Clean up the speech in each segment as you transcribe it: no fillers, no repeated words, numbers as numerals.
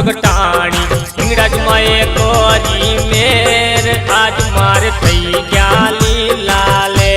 प्रगटाणी हिंगराज माए कोरी मेर आज मार थई गया लीलाले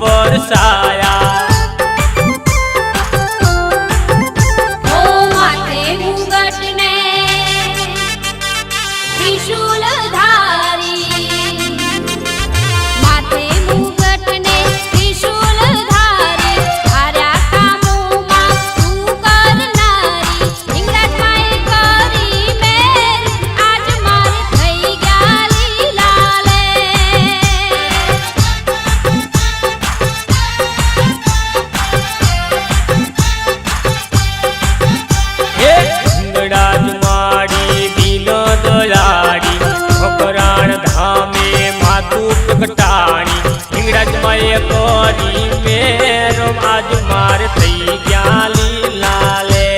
बरसाया प्रगटाणी हिंगराज माए कोरी मेरो आज मार थई गया लीलाले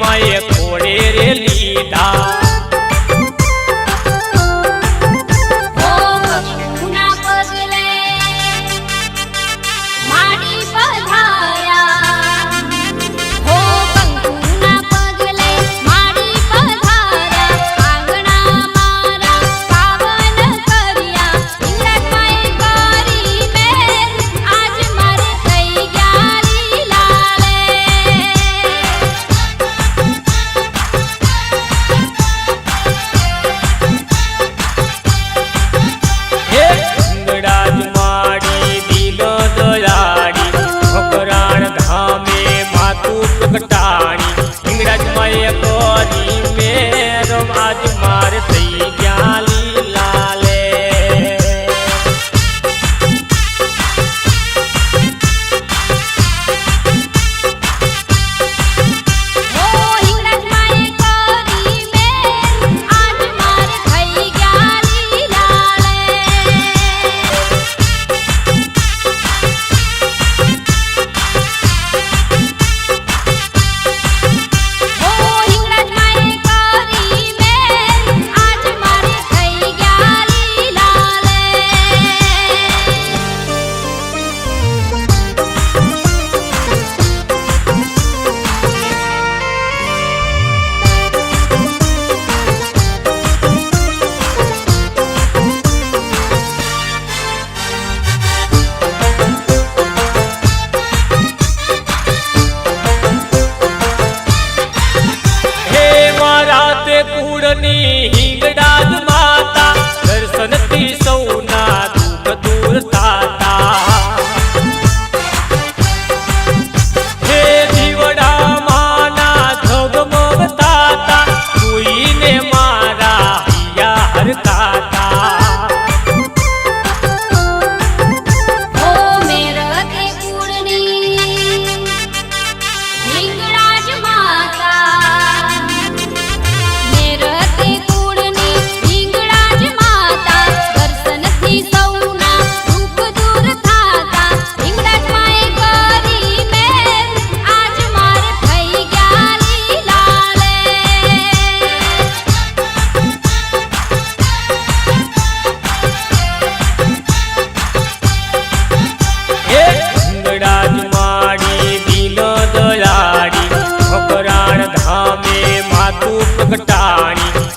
माए कोड़े रे लीदा प्रगटाणी हिंगराज माए कोरी मेरो आज मार थई गया लीलाले કુળની હિંગળાજ માતા દર્શનથી સૌના દુઃખ દૂર થાતા હે દીવડા માના ઝગમગ થાતા જોઈને મારા હૈયા હરકાતા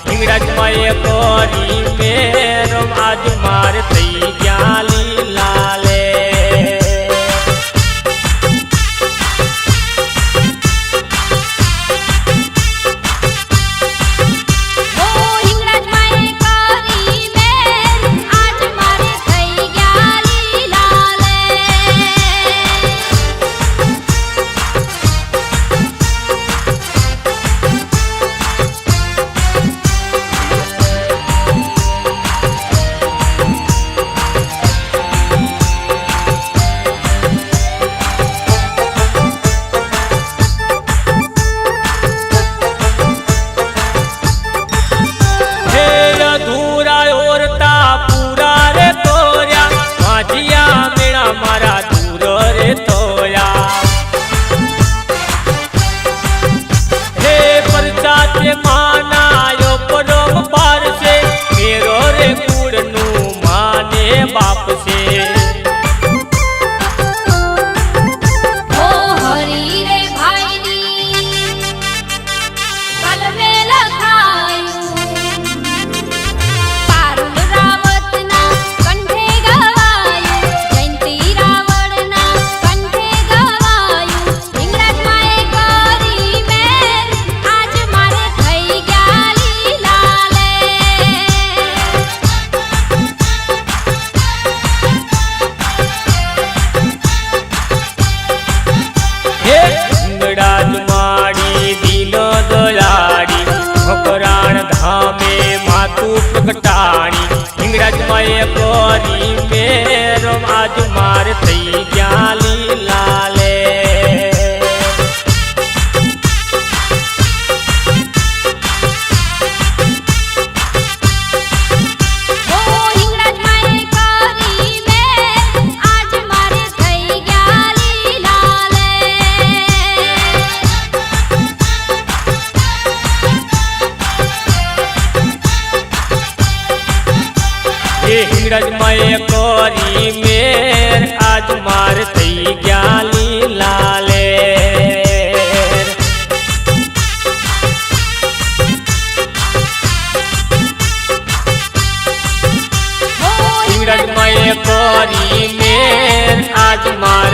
હિંગળાજ માએ કરી મેરમ આજ માર થઈ ગયા લીલા લે बाप से ओ हरी रे भाई नी कल में लखायू पारुल रावत ना कंठे गवायू जयंती रावण ना कंठे गवायू हिंगळाज माए करी मेर आज मारे થઈ ગયા લીલા લે હિંગળાજ માડી દીન દયાળી મકરાણ ધામે માતું પ્રગટાણી હિંગળાજ માએ કરી મેરમ આજ માર થઈ ગયા લીલા લે હિંગળાજ માએ કરી મેર આજ માર થઈ ગયા લીલા લેર હિંગળાજ માએ કરી મેર આજ માર